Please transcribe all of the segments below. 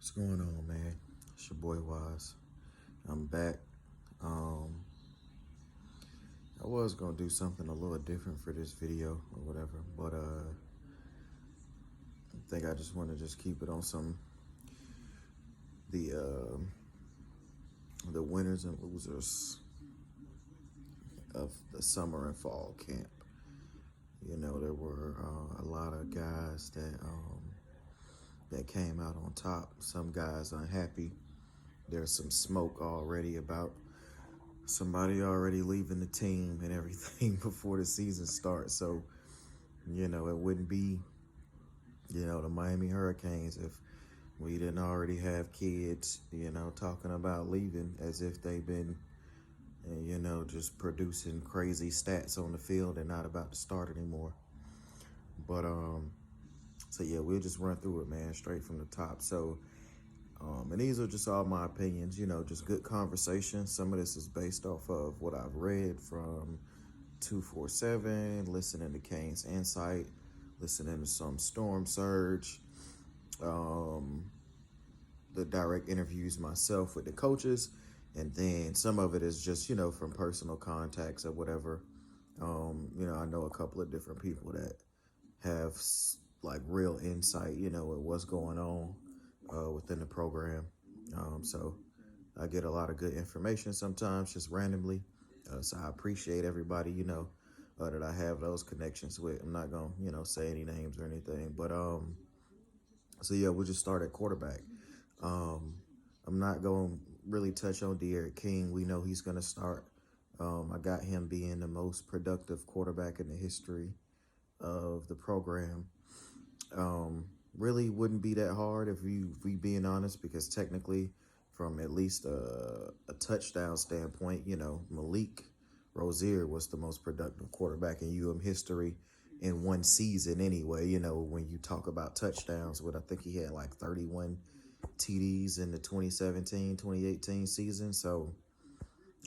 What's going on, man? It's your boy Wise. I'm back. Um, I was gonna do something a little different for this video or whatever, but I think I just want to just keep it on some the uh, the winners and losers of the summer and fall camp. You know, there were a lot of guys that came out on top. Some guys unhappy. There's some smoke already about somebody already leaving the team and everything before the season starts. So, it wouldn't be, the Miami Hurricanes if we didn't already have kids, talking about leaving as if they've been, just producing crazy stats on the field and not about to start anymore. But, so yeah, we'll just run through it, man, straight from the top. So, and these are just all my opinions, just good conversation. Some of this is based off of what I've read from 247, listening to Kane's Insight, listening to some Storm Surge, the direct interviews myself with the coaches, and then some of it is just, from personal contacts or whatever. I know a couple of different people that have like real insight, at what's going on within the program. So I get a lot of good information sometimes just randomly. So I appreciate everybody, that I have those connections with. I'm not going to, say any names or anything. But so yeah, we'll just start at quarterback. I'm not going to really touch on D'Eriq King. We know he's going to start. I got him being the most productive quarterback in the history of the program. Really wouldn't be that hard if we being honest, because technically from at least a touchdown standpoint, Malik Rozier was the most productive quarterback in history in one season anyway, when you talk about touchdowns. I think he had like 31 TDs in the 2017-2018 season. So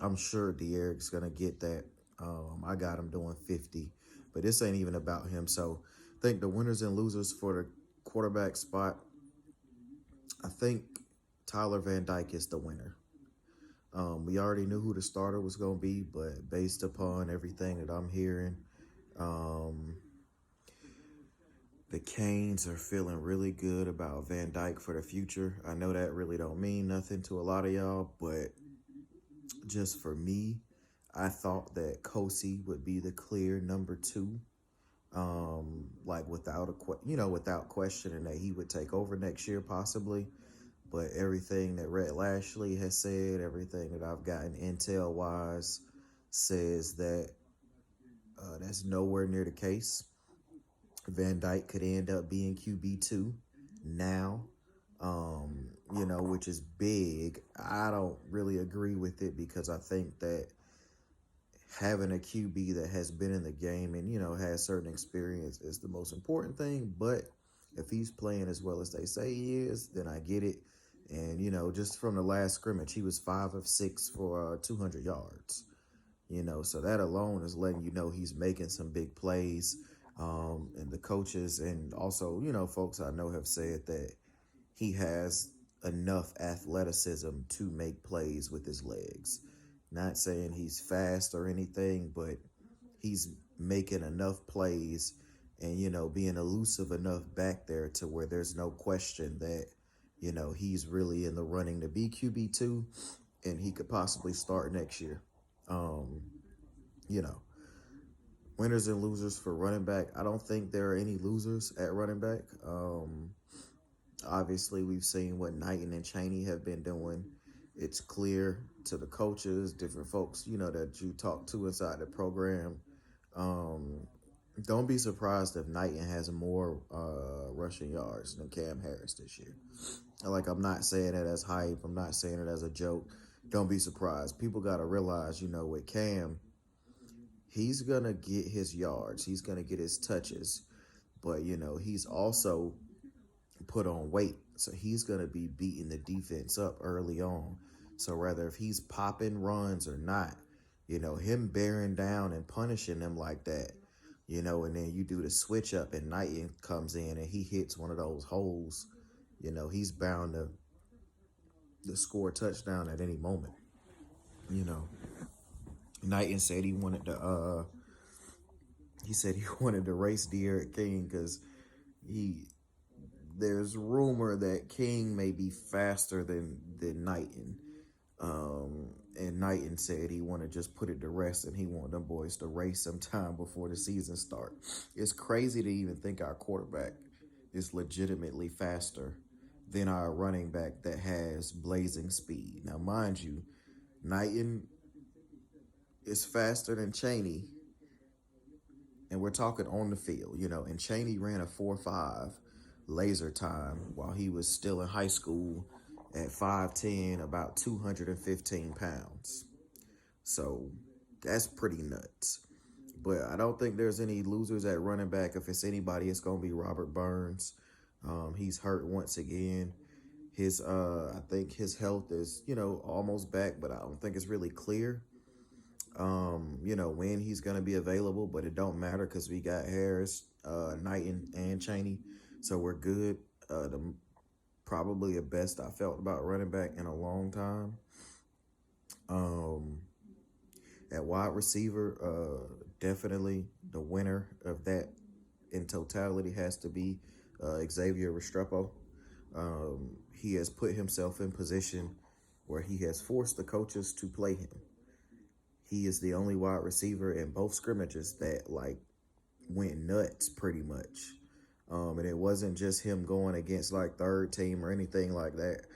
I'm sure D'Eriq's going to get that. I got him doing 50, but this ain't even about him. So I think the winners and losers for the quarterback spot, I think Tyler Van Dyke is the winner. We already knew who the starter was going to be, but based upon everything that I'm hearing, the Canes are feeling really good about Van Dyke for the future. I know that really don't mean nothing to a lot of y'all, but just for me, I thought that Kosi would be the clear number 2. Like without questioning that he would take over next year possibly. But everything that Rhett Lashlee has said, everything that I've gotten intel wise, says that that's nowhere near the case. Van Dyke could end up being QB2 now, which is big. I don't really agree with it, because I think that having a QB that has been in the game and, has certain experience is the most important thing. But if he's playing as well as they say he is, then I get it. And, just from the last scrimmage, he was 5 of 6 for 200 yards. So that alone is letting you know he's making some big plays. And the coaches and also, folks I know have said that he has enough athleticism to make plays with his legs. Not saying he's fast or anything, but he's making enough plays and, being elusive enough back there to where there's no question that, he's really in the running to be QB2 and he could possibly start next year. Winners and losers for running back. I don't think there are any losers at running back. Obviously, we've seen what Knighton and Chaney have been doing. It's clear to the coaches, different folks, that you talk to inside the program. Don't be surprised if Knighton has more rushing yards than Cam Harris this year. I'm not saying it as hype. I'm not saying it as a joke. Don't be surprised. People got to realize, with Cam, he's going to get his yards. He's going to get his touches. But, he's also put on weight. So he's going to be beating the defense up early on. So whether if he's popping runs or not, him bearing down and punishing them like that, and then you do the switch up and Knighton comes in and he hits one of those holes, he's bound to to score a touchdown at any moment. You know, Knighton said he said he wanted to race De'Aaron King because he there's rumor that King may be faster than Knighton. And Knighton said he wanted to just put it to rest and he wanted them boys to race sometime before the season start. It's crazy to even think our quarterback is legitimately faster than our running back that has blazing speed. Now, mind you, Knighton is faster than Chaney, and we're talking on the field, and Chaney ran a 4.5 laser time while he was still in high school at 5'10", about 215 pounds. So that's pretty nuts. But I don't think there's any losers at running back. If it's anybody, it's going to be Robert Burns. He's hurt once again. I think his health is, almost back, but I don't think it's really clear. When he's going to be available, but it don't matter because we got Harris, Knighton, and Chaney. So we're good. Probably the best I felt about running back in a long time. At wide receiver, definitely the winner of that in totality has to be Xavier Restrepo. He has put himself in position where he has forced the coaches to play him. He is the only wide receiver in both scrimmages that went nuts pretty much. And it wasn't just him going against third team or anything like that.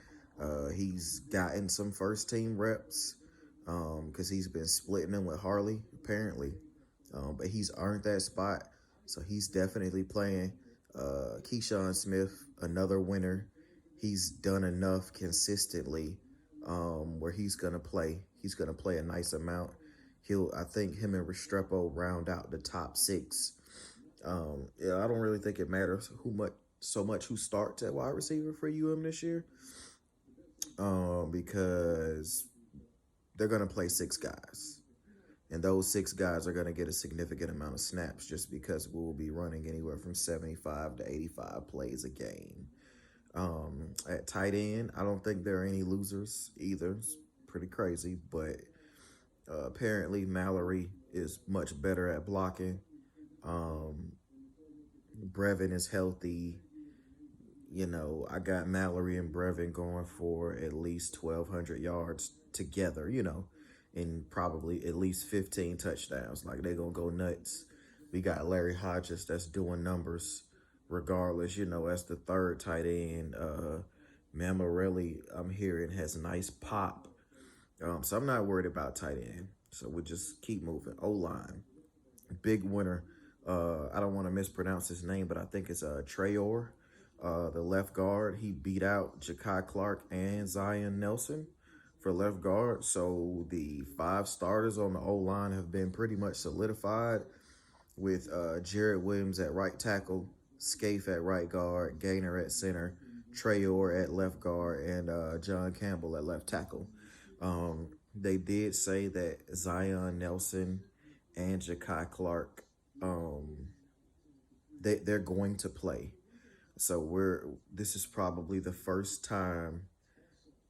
He's gotten some first team reps because he's been splitting them with Harley apparently. But he's earned that spot. So he's definitely playing. Keyshawn Smith, another winner. He's done enough consistently where he's going to play. He's going to play a nice amount. I think him and Restrepo round out the top 6. I don't really think it matters so much who starts at wide receiver for UM this year, because they're going to play 6 guys, and those 6 guys are going to get a significant amount of snaps just because we'll be running anywhere from 75 to 85 plays a game. At tight end, I don't think there are any losers either. It's pretty crazy, but apparently Mallory is much better at blocking. Brevin is healthy. I got Mallory and Brevin going for at least 1,200 yards together, and probably at least 15 touchdowns. They're going to go nuts. We got Larry Hodges that's doing numbers regardless, as the third tight end. Mammarelli, I'm hearing, has a nice pop. So I'm not worried about tight end. So we'll just keep moving. O-line, big winner. I don't want to mispronounce his name, but I think it's Traore, the left guard. He beat out Ja'Kai Clark and Zion Nelson for left guard. So the 5 starters on the O-line have been pretty much solidified with Jared Williams at right tackle, Scaife at right guard, Gaynor at center, Traore at left guard, and John Campbell at left tackle. They did say that Zion Nelson and Ja'Kai Clark, they're going to play. So this is probably the first time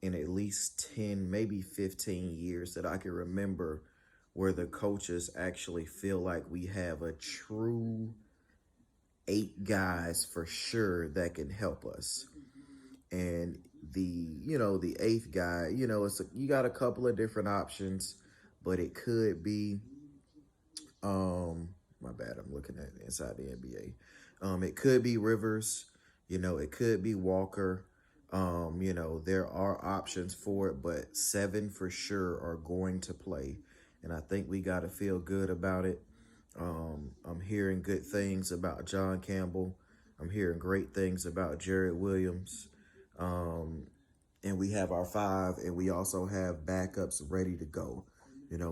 in at least 10, maybe 15 years that I can remember where the coaches actually feel like we have a true 8 guys for sure that can help us. And the 8th guy, you got a couple of different options, but it could be, my bad, I'm looking at inside the NBA. It could be Rivers, it could be Walker. There are options for it, but 7 for sure are going to play. And I think we got to feel good about it. I'm hearing good things about John Campbell. I'm hearing great things about Jared Williams. And we have our 5, and we also have backups ready to go.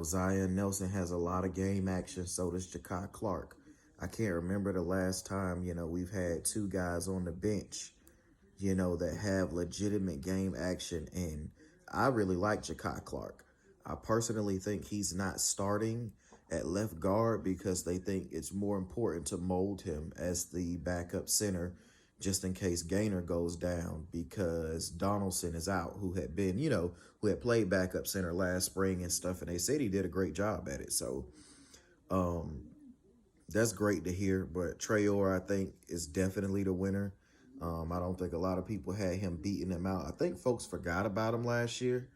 Zion Nelson has a lot of game action, so does Ja'Kai Clark. I can't remember the last time, we've had 2 guys on the bench, that have legitimate game action, and I really like Ja'Kai Clark. I personally think he's not starting at left guard because they think it's more important to mold him as the backup center just in case Gainer goes down because Donaldson is out, who had been, who had played backup center last spring and stuff, and they said he did a great job at it. So um, that's great to hear. But Trayor, I think, is definitely the winner. I don't think a lot of people had him beating him out. I think folks forgot about him last year,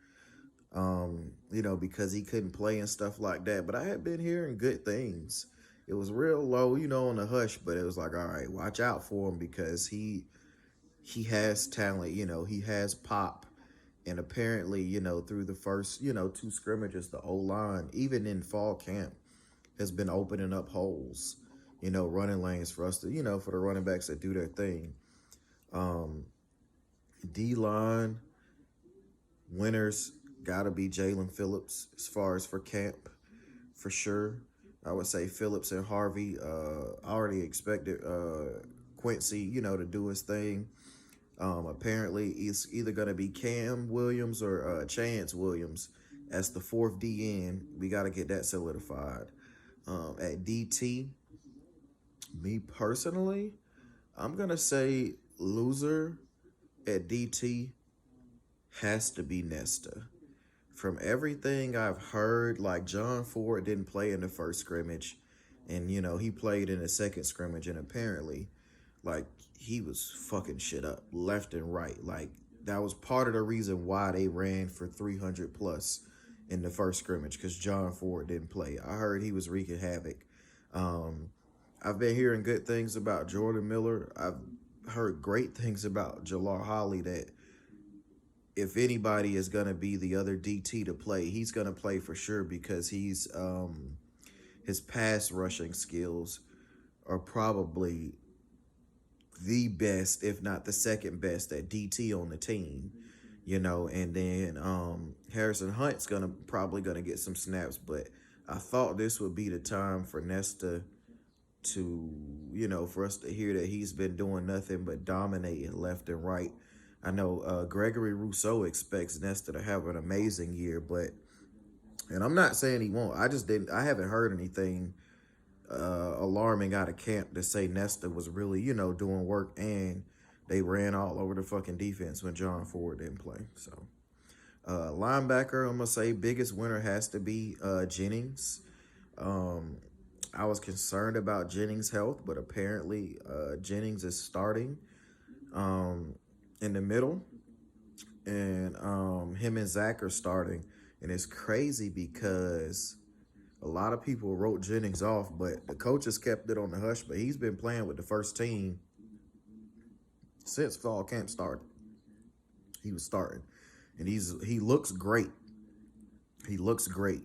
because he couldn't play and stuff like that. But I had been hearing good things. It was real low, on the hush, but it was like, all right, watch out for him because he has talent, he has pop. And apparently, through the first, two scrimmages, the O-line, even in fall camp, has been opening up holes, running lanes for us to, for the running backs that do their thing. D-line, winners got to be Jalen Phillips as far as for camp, for sure. I would say Phillips and Harvey. I already expected Quincy, to do his thing. Apparently, it's either going to be Cam Williams or Chance Williams as the fourth DN. We got to get that solidified. At DT, me personally, I'm going to say loser at DT has to be Nesta. From everything I've heard, like John Ford didn't play in the first scrimmage, and he played in the second scrimmage, and apparently, like, he was fucking shit up left and right. Like, that was part of the reason why they ran for 300 plus in the first scrimmage, because John Ford didn't play. I heard he was wreaking havoc. I've been hearing good things about Jordan Miller. I've heard great things about Jalal Holly, that if anybody is going to be the other DT to play, he's going to play for sure, because his pass rushing skills are probably the best, if not the second best, at DT on the team, and then Harrison Hunt's probably gonna get some snaps, but I thought this would be the time for Nesta to, for us to hear that he's been doing nothing but dominating left and right. I know Gregory Rousseau expects Nesta to have an amazing year, and I'm not saying he won't. I haven't heard anything alarming out of camp to say Nesta was really, doing work, and they ran all over the fucking defense when John Ford didn't play. So linebacker, I'm gonna say biggest winner has to be Jennings. I was concerned about Jennings' health, but apparently Jennings is starting in the middle, and him and Zach are starting, and it's crazy because a lot of people wrote Jennings off, but the coaches kept it on the hush. But he's been playing with the first team since fall camp started. He was starting, and he looks great. He looks great.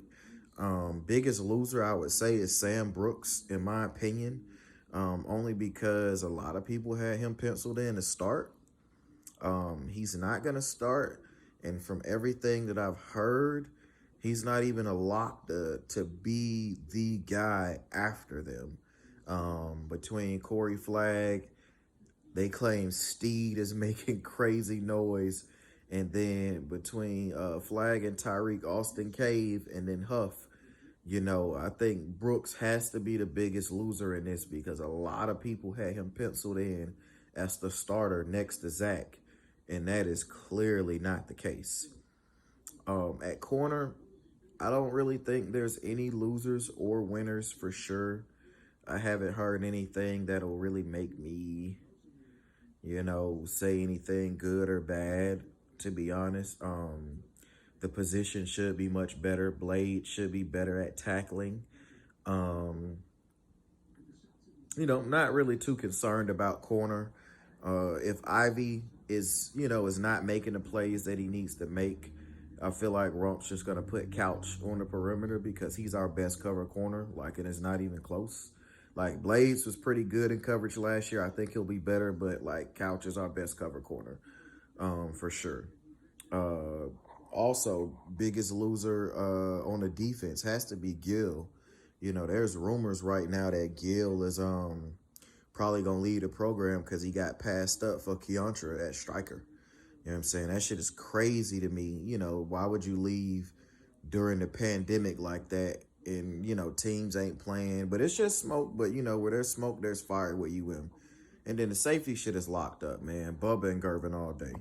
Biggest loser, I would say, is Sam Brooks, in my opinion, only because a lot of people had him penciled in to start. He's not going to start, and from everything that I've heard, he's not even a lock to be the guy after them. Between Corey Flagg, they claim Steed is making crazy noise. And then between Flagg and Tyreek, Austin Cave, and then Huff, I think Brooks has to be the biggest loser in this, because a lot of people had him penciled in as the starter next to Zach. And that is clearly not the case. At corner, I don't really think there's any losers or winners for sure. I haven't heard anything that'll really make me, say anything good or bad, to be honest. The position should be much better. Blade should be better at tackling. Not really too concerned about corner. If Ivy is not making the plays that he needs to make, I feel like Rump's just going to put Couch on the perimeter, because he's our best cover corner, and it's not even close. Blades was pretty good in coverage last year. I think he'll be better, but, Couch is our best cover corner, for sure. Also, biggest loser on the defense has to be Gill. There's rumors right now that Gill is probably going to lead the program because he got passed up for Keontra at striker. You know what I'm saying? That shit is crazy to me. Why would you leave during the pandemic like that? And, teams ain't playing. But it's just smoke. But, where there's smoke, there's fire with UM. And then the safety shit is locked up, man. Bubba and Gervin all day.